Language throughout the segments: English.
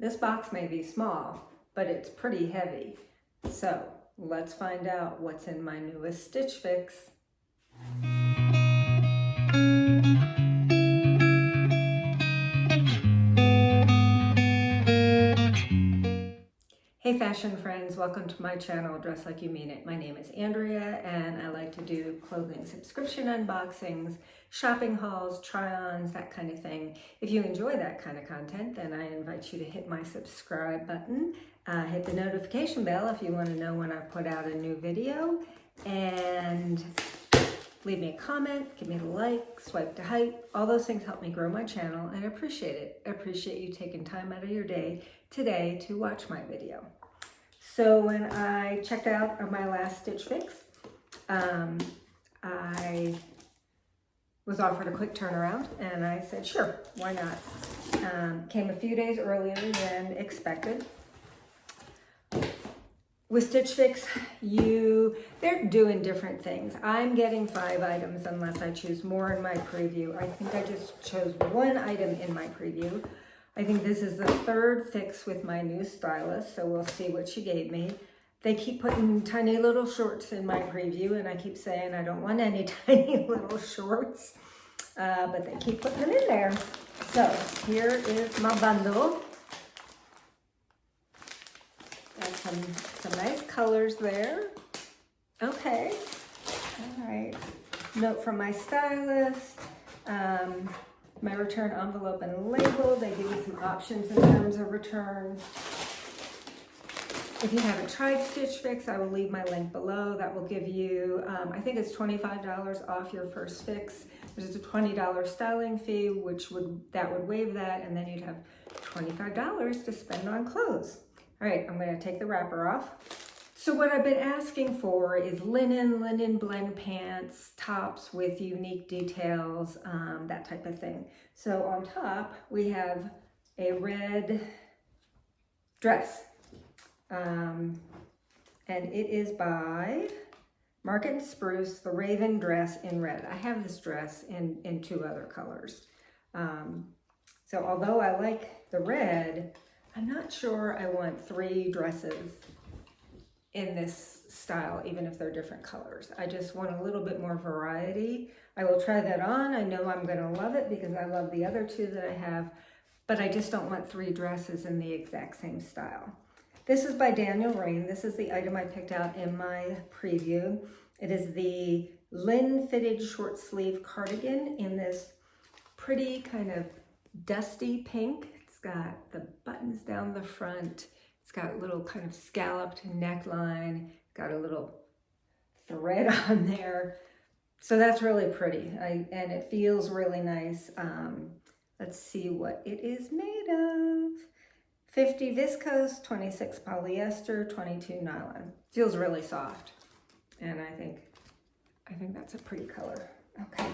This box may be small, but it's pretty heavy. So let's find out what's in my newest Stitch Fix. Hey fashion friends, welcome to my channel, Dress Like You Mean It. My name is Andrea and I like to do clothing subscription unboxings, shopping hauls, try-ons, that kind of thing. If you enjoy that kind of content, then I invite you to hit my subscribe button, hit the notification bell if you want to know when I put out a new video, and leave me a comment, give me a like, swipe to height. All those things help me grow my channel and I appreciate it. I appreciate you taking time out of your day today to watch my video. So when I checked out my last Stitch Fix, I was offered a quick turnaround and I said, sure, why not? Came a few days earlier than expected. With Stitch Fix, they're doing different things. I'm getting 5 items unless I choose more in my preview. I think I just chose 1 item in my preview. I think this is the 3rd fix with my new stylist, so we'll see what she gave me. They keep putting tiny little shorts in my preview, and I keep saying I don't want any tiny little shorts, but they keep putting them in there. So here is my bundle. Got some nice colors there. Okay, all right. Note from my stylist. My return envelope and label. They give you some options in terms of return. If you haven't tried Stitch Fix, I will leave my link below. That will give you, I think it's $25 off your first fix. There's a $20 styling fee, that would waive that, and then you'd have $25 to spend on clothes. All right, I'm gonna take the wrapper off. So what I've been asking for is linen blend pants, tops with unique details, that type of thing. So on top, we have a red dress. And it is by Market & Spruce, the Ravyn Dress in red. I have this dress in 2 other colors. So although I like the red, I'm not sure I want 3 dresses in this style, even if they're different colors. I just want a little bit more variety. I will try that on. I know I'm gonna love it because I love the other 2 that I have, but I just don't want 3 dresses in the exact same style. This is by Rainn. This is the item I picked out in my preview. It is the Lynn fitted short sleeve cardigan in this pretty kind of dusty pink. It's got the buttons down the front. It's got a little kind of scalloped neckline, got a little thread on there. So that's really pretty, and it feels really nice. Let's see what it is made of. 50 viscose, 26 polyester, 22 nylon. Feels really soft, and I think that's a pretty color. Okay.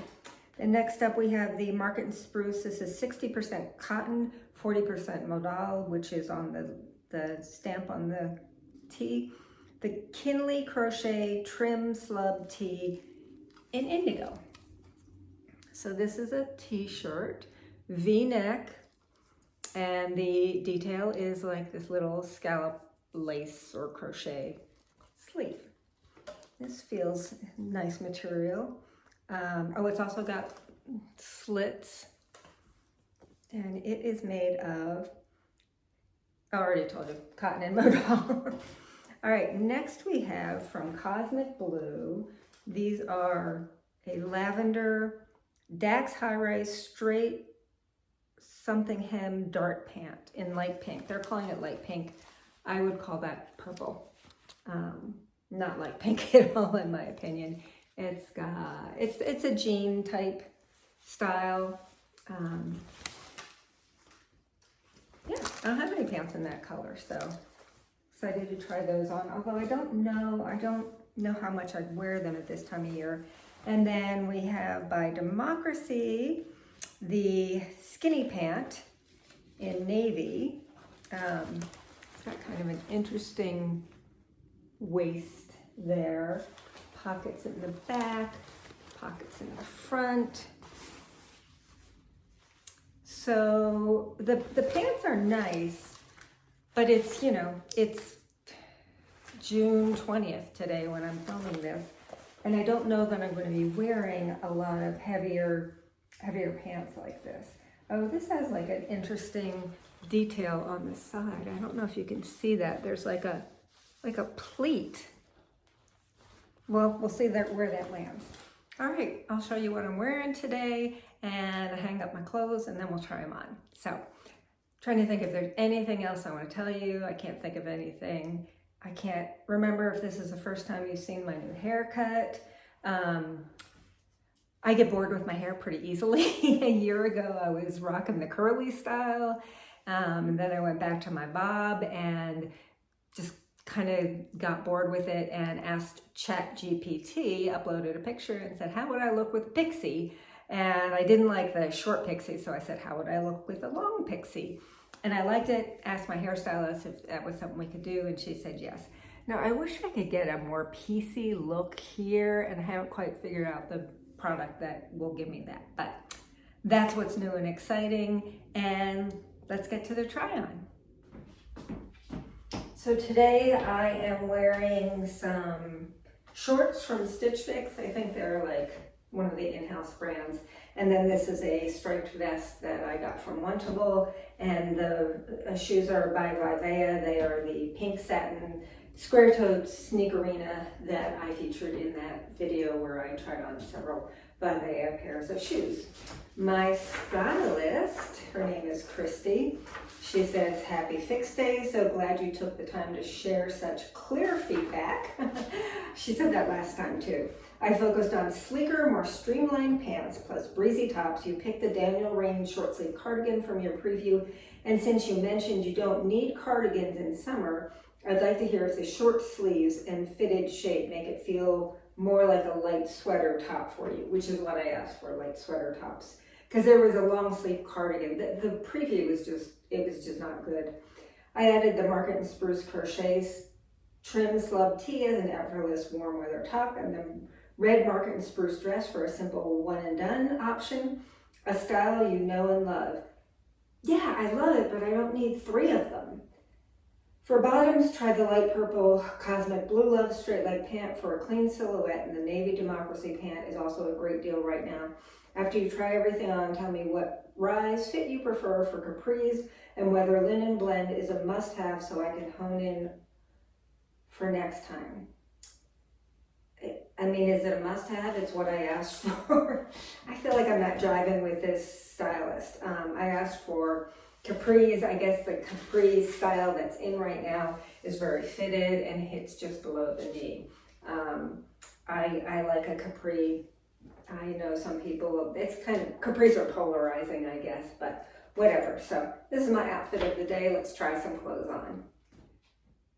And next up we have the Market & Spruce. This is 60% cotton, 40% modal, which is on the stamp on the tee. The Kinley Crochet Trim Slub Tee in Indigo. So this is a t-shirt, V-neck, and the detail is like this little scallop lace or crochet sleeve. This feels nice material. Oh, it's also got slits, and it is made of, I already told you, cotton and modal. All right, next we have from Cosmic Blue. These are a lavender Dax high-rise straight something hem dart pant in light pink. They're calling it light pink. I would call that purple. Not light pink at all, in my opinion. It's a jean type style. Yeah, I don't have any pants in that color, so excited to try those on. Although I don't know how much I'd wear them at this time of year. And then we have by Democracy the skinny pant in navy. It's got kind of an interesting waist there. Pockets in the back, pockets in the front. So the pants are nice. but it's, you know, it's June 20th today when I'm filming this. And I don't know that I'm going to be wearing a lot of heavier pants like this. Oh, this has like an interesting detail on the side. I don't know if you can see that. There's like a pleat. Well, we'll see where that lands. All right, I'll show you what I'm wearing today and hang up my clothes and then we'll try them on. So, trying to think if there's anything else I want to tell you. I can't think of anything. I can't remember if this is the first time you've seen my new haircut. I get bored with my hair pretty easily. A year ago, I was rocking the curly style. And then I went back to my bob and just kind of got bored with it and asked ChatGPT, uploaded a picture and said, how would I look with a pixie? And I didn't like the short pixie, so I said, how would I look with a long pixie? And I liked it, asked my hairstylist if that was something we could do, and she said yes. Now, I wish I could get a more piecey look here, and I haven't quite figured out the product that will give me that. But that's what's new and exciting, and let's get to the try-on. So today I am wearing some shorts from Stitch Fix. I think they're like one of the in-house brands. And then this is a striped vest that I got from Wantable. And the shoes are by Vivea. They are the pink satin square-toed sneakerina that I featured in that video where I tried on several Vivea pairs of shoes. My stylist, her name is Christy. She says, happy Fix Day, so glad you took the time to share such clear feedback. She said that last time too. I focused on sleeker, more streamlined pants plus breezy tops. You picked the Daniel Rainn short sleeve cardigan from your preview, and since you mentioned you don't need cardigans in summer, I'd like to hear if the short sleeves and fitted shape make it feel more like a light sweater top for you, which is what I asked for, light sweater tops. Because there was a long sleeve cardigan. The preview was just not good. I added the Market and Spruce Crochet trim slub tee as an effortless warm weather top, and the red Market and Spruce dress for a simple one and done option. A style you know and love. Yeah, I love it, but I don't need 3 of them. For bottoms, try the light purple Cosmic Blue Love straight leg pant for a clean silhouette, and the navy Democracy pant is also a great deal right now. After you try everything on, tell me what rise fit you prefer for capris and whether linen blend is a must-have so I can hone in for next time. I mean, is it a must-have? It's what I asked for. I feel like I'm not jiving with this stylist. I asked for capris. I guess the capri style that's in right now is very fitted and hits just below the knee. I like a capri. I know some people, it's kind of, capris are polarizing, I guess, but whatever. So this is my outfit of the day. Let's try some clothes on.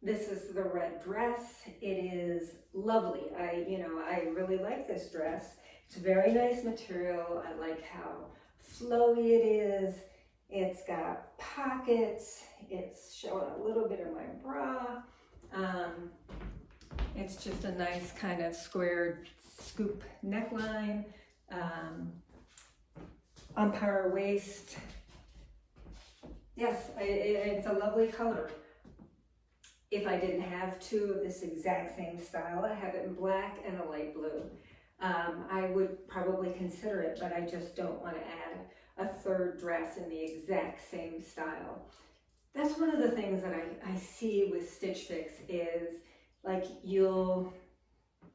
This is the red dress. It is lovely. I really like this dress. It's very nice material. I like how flowy it is. It's got pockets. It's showing a little bit of my bra. It's just a nice kind of squared scoop neckline, umpire waist. Yes, it's a lovely color. If I didn't have 2 of this exact same style, I have it in black and a light blue. I would probably consider it, but I just don't want to add a 3rd dress in the exact same style. That's one of the things that I see with Stitch Fix is like you'll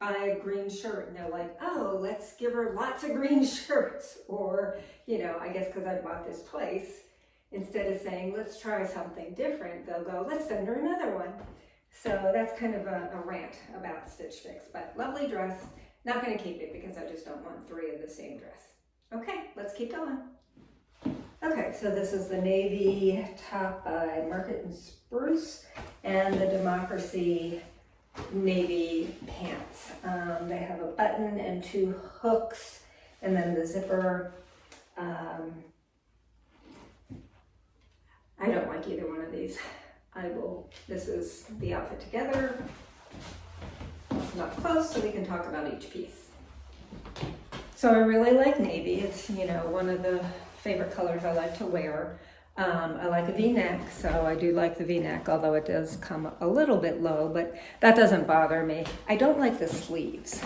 buy a green shirt and they're like, oh, let's give her lots of green shirts. Or, I guess because I bought this twice, instead of saying, let's try something different, they'll go, let's send her another one. So that's kind of a rant about Stitch Fix, but lovely dress. Not going to keep it because I just don't want 3 of the same dress. Okay, let's keep going. Okay, so this is the navy top by Market and Spruce and the Democracy navy pants. They have a button and 2 hooks and then the zipper. I don't like either one of these. This is the outfit together. Not close, so we can talk about each piece. So I really like navy. It's, one of the favorite colors I like to wear. I like a V-neck, so I do like the V-neck, although it does come a little bit low, but that doesn't bother me. I don't like the sleeves.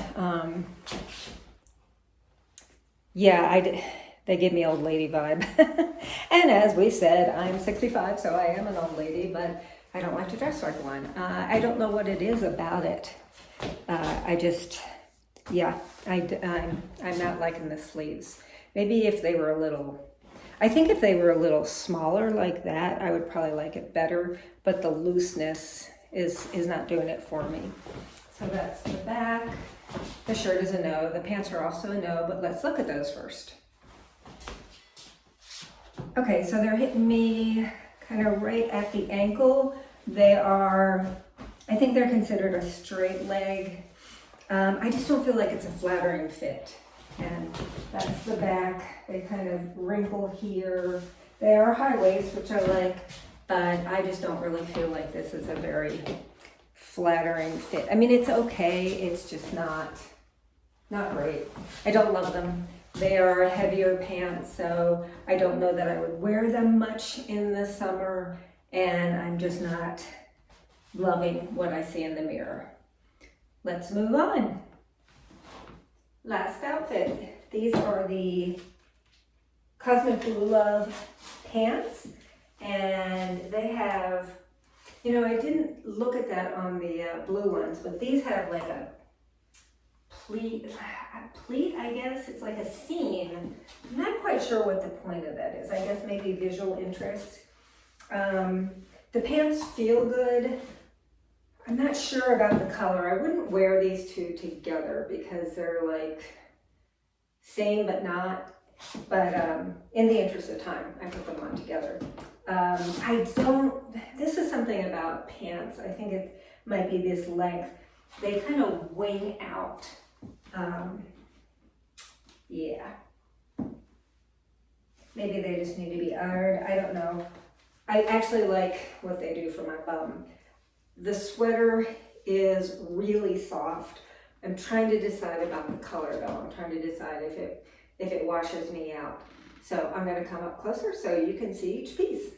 Yeah, they give me old lady vibe. And as we said, I'm 65, so I am an old lady, but I don't like to dress like one. I don't know what it is about it. I'm not liking the sleeves. Maybe if they were a little, I think if they were a little smaller like that, I would probably like it better, but the looseness is not doing it for me. So that's the back. The shirt is a no. The pants are also a no, but let's look at those first. Okay, so they're hitting me kind of right at the ankle. They are, I think they're considered a straight leg. I just don't feel like it's a flattering fit. And that's the back. They kind of wrinkle here. They are high waist, which I like, but I just don't really feel like this is a very flattering fit. I mean, it's okay. It's just not great. I don't love them. They are heavier pants, so I don't know that I would wear them much in the summer, and I'm just not loving what I see in the mirror. Let's move on. Last outfit. These are the Cosmic Blue Love pants, and they have, you know, I didn't look at that on the blue ones, but these have like a pleat, I guess. It's like a seam. I'm not quite sure what the point of that is. I guess maybe visual interest. The pants feel good. I'm not sure about the color. I wouldn't wear these two together because they're like same but not. But in the interest of time, I put them on together. This is something about pants. I think it might be this length. They kind of wing out. Yeah. Maybe they just need to be ironed. I don't know. I actually like what they do for my bum. The sweater is really soft. I'm trying to decide about the color though. I'm trying to decide if it washes me out. So I'm going to come up closer so you can see each piece.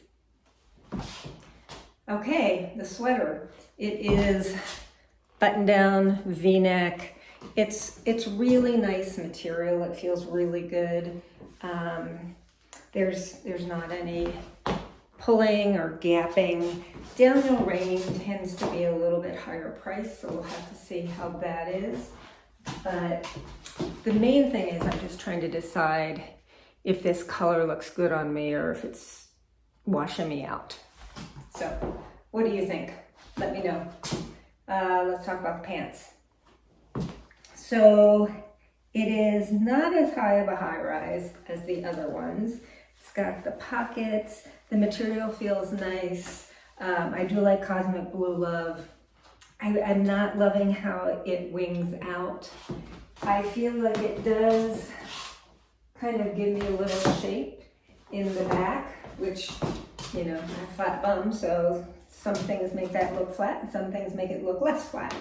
Okay, the sweater. It is button down V-neck. It's really nice material. It feels really good. There's not any pulling or gapping. Downhill Rainn tends to be a little bit higher price, so we'll have to see how that is. But the main thing is I'm just trying to decide if this color looks good on me or if it's washing me out. So what do you think? Let me know. Let's talk about the pants. So it is not as high of a high rise as the other ones. It's got the pockets. The material feels nice. I do like Cosmic Blue Love. I'm not loving how it wings out. I feel like it does kind of give me a little shape in the back, which, you know, I have a flat bum, so some things make that look flat and some things make it look less flat.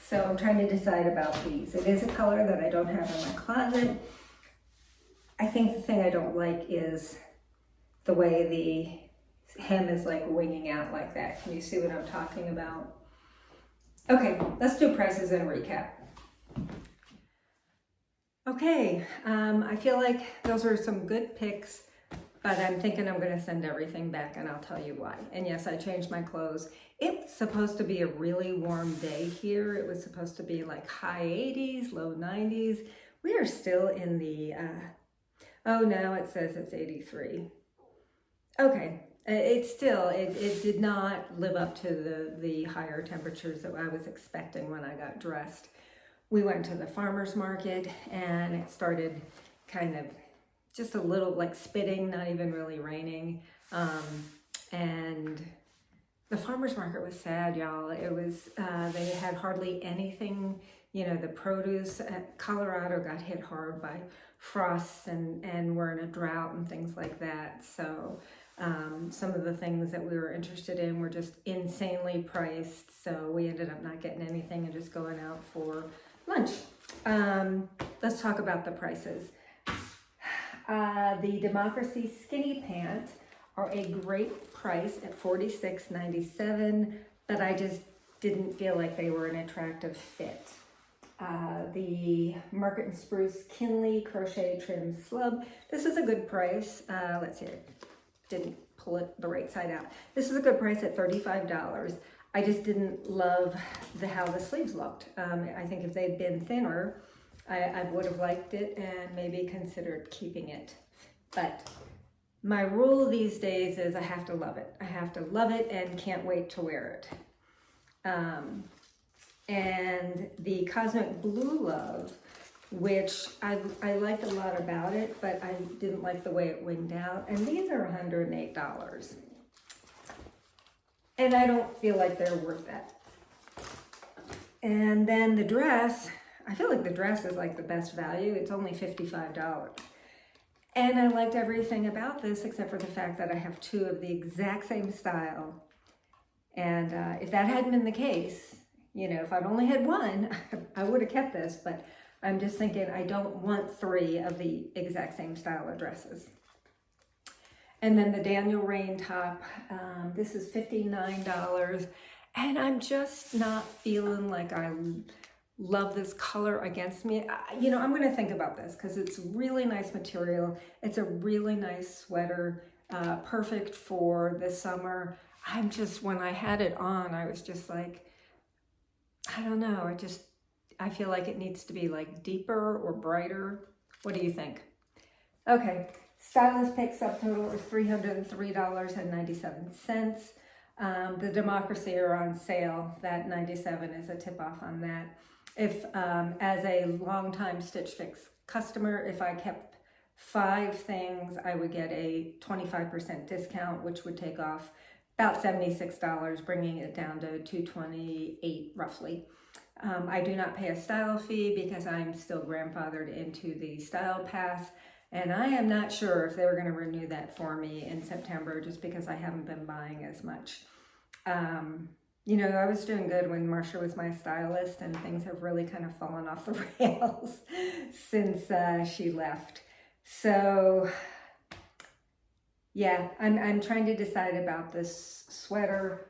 So I'm trying to decide about these. It is a color that I don't have in my closet. I think the thing I don't like is the way the hem is like winging out like that. Can you see what I'm talking about? Okay, let's do prices and recap. Okay, I feel like those are some good picks, but I'm thinking I'm gonna send everything back and I'll tell you why. And yes, I changed my clothes. It was supposed to be a really warm day here. It was supposed to be like high 80s, low 90s. We are still in the, oh, now it says it's 83. Okay, it did not live up to the higher temperatures that I was expecting when I got dressed. We went to the farmer's market and it started kind of just a little like spitting, not even really raining. And the farmer's market was sad, y'all. It was, they had hardly anything, you know, the produce. Colorado got hit hard by frosts and we're in a drought and things like that. So some of the things that we were interested in were just insanely priced. So we ended up not getting anything and just going out for lunch. Let's talk about the prices. The Democracy skinny pants are a great price at $46.97, but I just didn't feel like they were an attractive fit. The Market & Spruce Kinley Crochet Trim Slub. This is a good price. Let's see, I didn't pull it the right side out. This is a good price at $35. I just didn't love how the sleeves looked. I think if they'd been thinner, I would have liked it and maybe considered keeping it. But my rule these days is I have to love it. I have to love it and can't wait to wear it. And the Cosmic Blue Love, which I liked a lot about it, but I didn't like the way it winged out. And these are $108. And I don't feel like they're worth that. And then the dress, I feel like the dress is like the best value. It's only $55. And I liked everything about this except for the fact that I have two of the exact same style. And if that hadn't been the case, you know, if I'd only had one, I would have kept this, but I'm just thinking I don't want three of the exact same style of dresses. And then the Daniel Rainn top, this is $59, and I'm just not feeling like I love this color against me. You know, I'm going to think about this because it's really nice material. It's a really nice sweater, perfect for the summer. I'm just, when I had it on, I was just like, I don't know, I feel like it needs to be like deeper or brighter. What do you think? Okay, stylist pick subtotal is $303.97. The Democracy are on sale. That 97 is a tip off on that. If, as a longtime Stitch Fix customer, if I kept 5 things, I would get a 25% discount, which would take off about $76, bringing it down to $228 roughly. I do not pay a style fee because I'm still grandfathered into the Style Pass, and I am not sure if they were going to renew that for me in September just because I haven't been buying as much. You know, I was doing good when Marsha was my stylist, and things have really kind of fallen off the rails since she left. So yeah, I'm trying to decide about this sweater,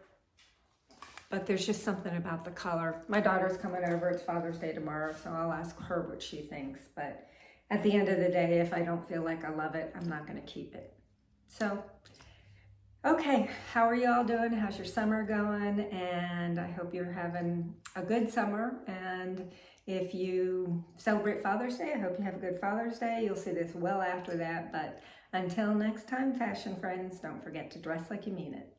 but there's just something about the color. My daughter's coming over. It's Father's Day tomorrow, so I'll ask her what she thinks. But at the end of the day, if I don't feel like I love it, I'm not going to keep it. So, okay, how are y'all doing? How's your summer going? And I hope you're having a good summer. And if you celebrate Father's Day, I hope you have a good Father's Day. You'll see this well after that. But until next time, fashion friends, don't forget to dress like you mean it.